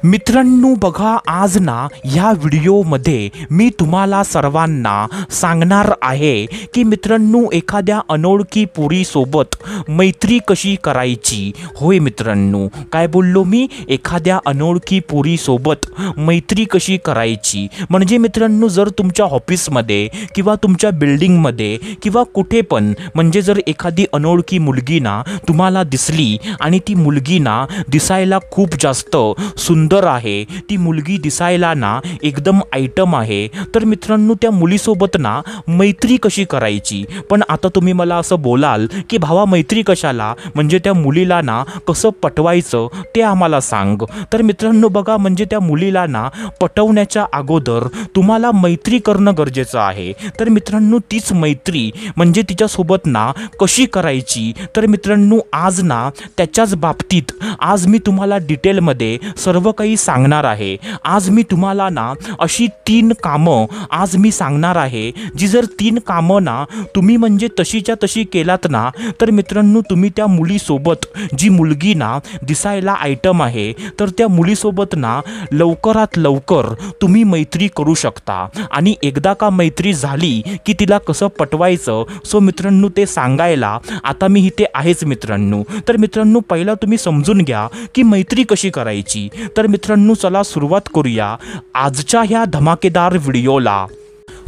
मित्रांनो बघा, आज ना ह्या व्हिडिओमध्ये मी तुम्हाला सर्वांना सांगणार आहे की मित्रांनो एखाद्या अनोळखी पोरीसोबत मैत्री कशी करायची। होय मित्रांनो, काय बोललो मी? एखाद्या अनोळखी पोरीसोबत मैत्री कशी करायची। म्हणजे मित्रांनो, जर तुमच्या ऑफिसमध्ये किंवा तुमच्या बिल्डिंगमध्ये किंवा कुठे पण म्हणजे जर एखादी अनोळखी मुलगी ना तुम्हाला दिसली आणि ती मुलगी ना दिसायला खूप जास्त सुंदर आहे, ती मुलगी दिसायला ना एकदम आयटम आहे, तर मित्रांनो त्या मुलीसोबत ना मैत्री कशी करायची। पण आता तुम्ही मला असं बोलाल की भावा मैत्री कशाला, म्हणजे त्या मुलीला ना कसं पटवायचं ते आम्हाला सांग। तर मित्रांनो बघा, म्हणजे त्या मुलीला ना पटवण्याच्या अगोदर तुम्हाला मैत्री करणं गरजेचं आहे। तर मित्रांनो तीच मैत्री म्हणजे तिच्यासोबत ना कशी करायची, तर मित्रांनो आज ना त्याच्याच बाबतीत आज मी तुम्हाला डिटेलमध्ये सर्व काही सांगणार आहे। आज मी तुम्हाला ना अशी 3 कामं आज मी सांगणार आहे, जी जर 3 कामं ना तुम्ही म्हणजे तशीच्या तशी केलात ना, तर मित्रांनो तुम्ही त्या मुलीसोबत, जी मुलगी ना दिसायला आयटम आहे, तर त्या मुलीसोबत ना लवकरात लवकर तुम्ही मैत्री करू शकता। आणि एकदा का मैत्री झाली की तिला कसं पटवायचं, सो मित्रांनो ते सांगायला आता मी इथे आहेच मित्रांनो। तर मित्रांनो पहिला तुम्ही समजून घ्या की मैत्री कशी करायची। तर मित्रांनो चला सुरुवात करूया आजच्या ह्या धमाकेदार व्हिडिओला।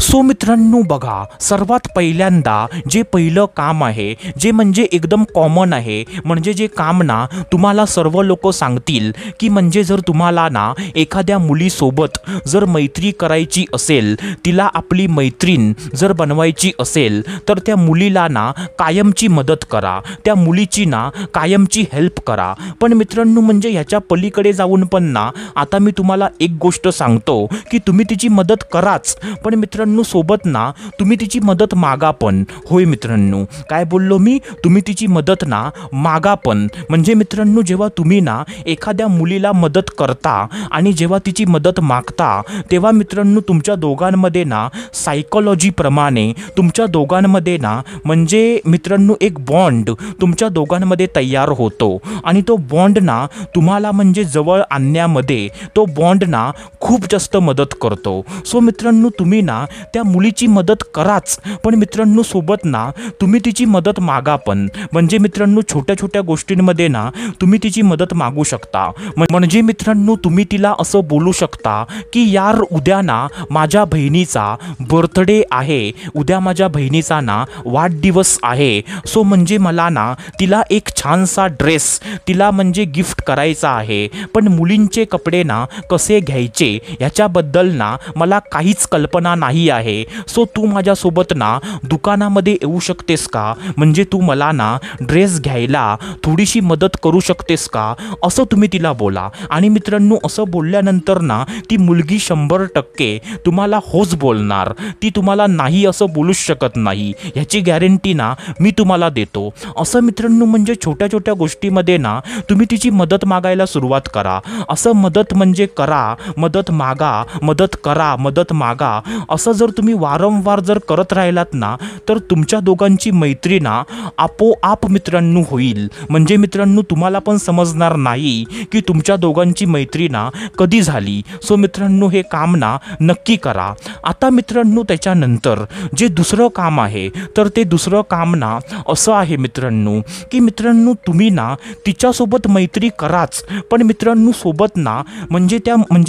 सो मित्रांनो बघा, सर्वात पहिल्यांदा जे पहिलं काम आहे, जे म्हणजे एकदम कॉमन आहे, म्हणजे जे काम ना तुम्हाला सर्व लोक सांगतील की म्हणजे जर तुम्हाला ना एखाद्या मुलीसोबत जर मैत्री करायची असेल, तिला आपली मैत्रीण जर बनवायची असेल, तर त्या मुलीला ना कायमची मदत करा, त्या मुलीची ना कायमची हेल्प करा। पण मित्रांनो म्हणजे ह्याच्या पलीकडे जाऊन पण ना आता मी तुम्हाला एक गोष्ट सांगतो की तुम्ही तिची मदत कराच, पण मित्रांनो सोबत ना तुम्ही तिची मदत मागा पण। होय मित्रांनो, काय बोललो मी? तुम्ही तिची मदत ना मागा पण। म्हणजे मित्रांनो जेव्हा तुम्ही ना एखाद्या मुलीला मदत करता आणि जेव्हा तिची मदत मागता, तेव्हा मित्रांनो तुमच्या दोघांमध्ये ना सायकोलॉजी प्रमाणे तुमच्या दोघांमध्ये ना म्हणजे मित्रांनो एक बॉन्ड तुमच्या दोघांमध्ये तयार होतो आणि तो बॉन्ड ना तुम्हाला म्हणजे जवळ आणण्यामध्ये तो बॉन्ड ना खूप जास्त मदत करतो। सो मित्रांनो तुम्ही ना त्या मुलीची मदत कराच, पण मित्रांनो सोबत ना तुम्ही तिची मदत मागा पण। म्हणजे मित्रांनो छोट्या छोट्या गोष्टींमध्ये ना तुम्ही तिची मदत मागू शकता। म्हणजे मित्रांनो तुम्ही तिला असं बोलू शकता की यार उद्या ना माझ्या बहिणीचा बर्थडे आहे, उद्या माझ्या बहिणीचा ना वाढदिवस आहे, सो म्हणजे मला ना तिला एक छानसा ड्रेस तिला म्हणजे गिफ्ट करायचा आहे, पण मुलींचे कपडे ना कसे घ्यायचे ह्याच्याबद्दल ना मला काहीच कल्पना नाही आहे, सो तू माझ्यासोबत ना दुकानामध्ये येऊ शकतेस का, म्हणजे तू मला ना ड्रेस घ्यायला थोडीशी मदत करू शकतेस का, असं तुम्ही तिला बोला। आणि मित्रांनो असं बोलल्यानंतर ना ती मुलगी 100% तुम्हाला होच बोलणार, ती तुम्हाला नाही असं बोलूच शकत नाही, ह्याची गॅरंटी ना मी तुम्हाला देतो। असं मित्रांनो म्हणजे छोट्या छोट्या गोष्टीमध्ये ना तुम्ही तिची मदत मागायला सुरुवात करा। असं मदत म्हणजे करा, मदत मागा, मदत करा, मदत मागा, असं जर तुम्ही वारंवार जर करत राहिलात ना, तर तुमच्या दोघांची मैत्री ना आपोआप मित्रांनो होईल। म्हणजे मित्रांनो तुम्हाला पण समजणार नाही की तुमच्या दोघांची मैत्री ना कधी झाली। सो मित्रांनो हे काम ना नक्की करा। आता मित्रांनो त्याच्यानंतर जे दुसरं काम आहे, तर ते दुसरं काम ना असं आहे मित्रांनो की मित्रांनो तुम्ही ना तिच्यासोबत मैत्री कराच, पण मित्रांनो सोबत ना म्हणजे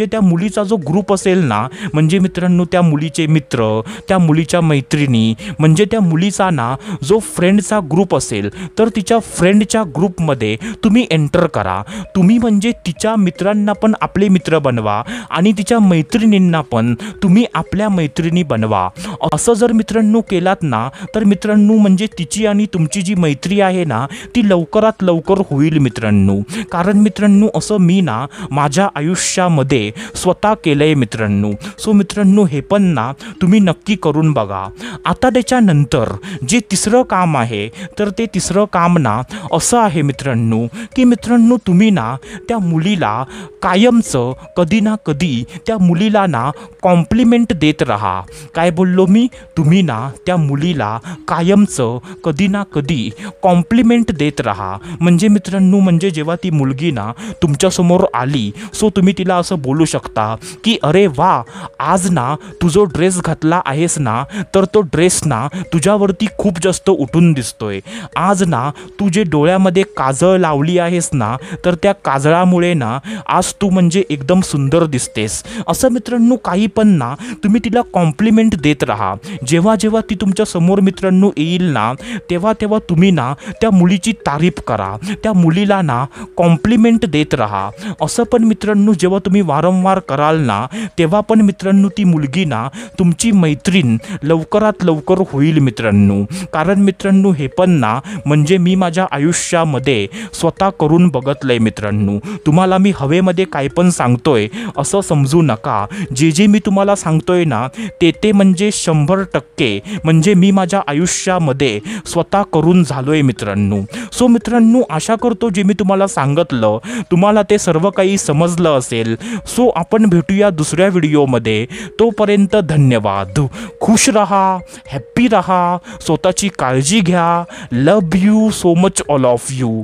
त्या मुलीचा जो ग्रुप असेल ना, म्हणजे मित्रांनो त्या मुलीचे मित्र, त्या मुलीच्या मैत्रिणी, म्हणजे त्या मुलीचा ना जो फ्रेंडचा ग्रुप असेल, तर तिच्या फ्रेंडच्या ग्रुपमध्ये तुम्ही एंटर करा। तुम्ही म्हणजे तिच्या मित्रांना पण आपले मित्र बनवा आणि तिच्या मैत्रिणींना पण तुम्ही आपल्या मैत्रिणी बनवा। असं जर मित्रांनो केलात ना, तर मित्रांनो म्हणजे तिची आणि तुमची जी मैत्री आहे ना ती लवकरात लवकर होईल मित्रांनो। कारण मित्रांनो असं मी ना माझ्या आयुष्यामध्ये स्वतः केलंय मित्रांनो। सो मित्रांनो हे पण ना तुम्ही नक्की करून बघा. आता त्याच्यानंतर जे तिसरं काम आहे तर ते तिसरं काम ना असं आहे मित्रांनो की मित्रांनो तुम्ही ना त्या मुलीला कायमचं कधी ना कधी त्या मुलीला ना कॉम्प्लिमेंट देत राहा. काय बोललो मी? तुम्ही ना त्या मुलीला कायमचं कधी ना कधी कॉम्प्लिमेंट देत राहा. म्हणजे मित्रांनो म्हणजे जेव्हा ती मुलगी ना तुमच्यासमोर आली सो तुम्ही तिला असं बोलू शकता की अरे वा, आज ना तू जो ड्रेस घातला आहेस ना तर तो ड्रेस ना तुझ्यावरती खूप जास्त उठून दिसतोय. आज ना तू जे डोळ्यामध्ये काजळ लावली आहेस ना तर त्या काजळामुळे ना आज तू म्हणजे एकदम सुंदर दिसतेस. असं मित्रांनो काही पण ना तुम्ही तिला कॉम्प्लिमेंट देत राहा. जेव्हा जेव्हा ती तुमच्या समोर मित्रांनो येईल ना तेव्हा तेव्हा तुम्ही ना त्या मुलीची तारीफ करा, त्या मुलीला ना कॉम्प्लिमेंट देत राहा. असं पण मित्रांनो जेव्हा तुम्ही वारंवार कराल ना तेव्हा पण मित्रांनो ती मुलगी ना तुमची मैत्रीण लवकरात लवकर होईल मित्रांनो. कारण मित्रांनो हे पण ना म्हणजे मी माझ्या आयुष्यामध्ये स्वतः करून बघतलंय मित्रांनो. तुम्हाला मी हवेमध्ये काय पण सांगतोय असं समजू नका. जे जे मी तुम्हाला सांगतोय ना ते म्हणजे 100% म्हणजे मी माझ्या आयुष्यामध्ये स्वतः करून झालोय मित्रांनो. सो मित्रांनो आशा करतो जे मी तुम्हाला सांगितलं तुम्हाला ते सर्व काही समजलं असेल. सो आपण भेटूया दुसऱ्या व्हिडिओमध्ये. तोपर्यंत धन्यवाद. खुश रहा, हॅप्पी रहा, स्वतःची काळजी घ्या. Love you so much all of you.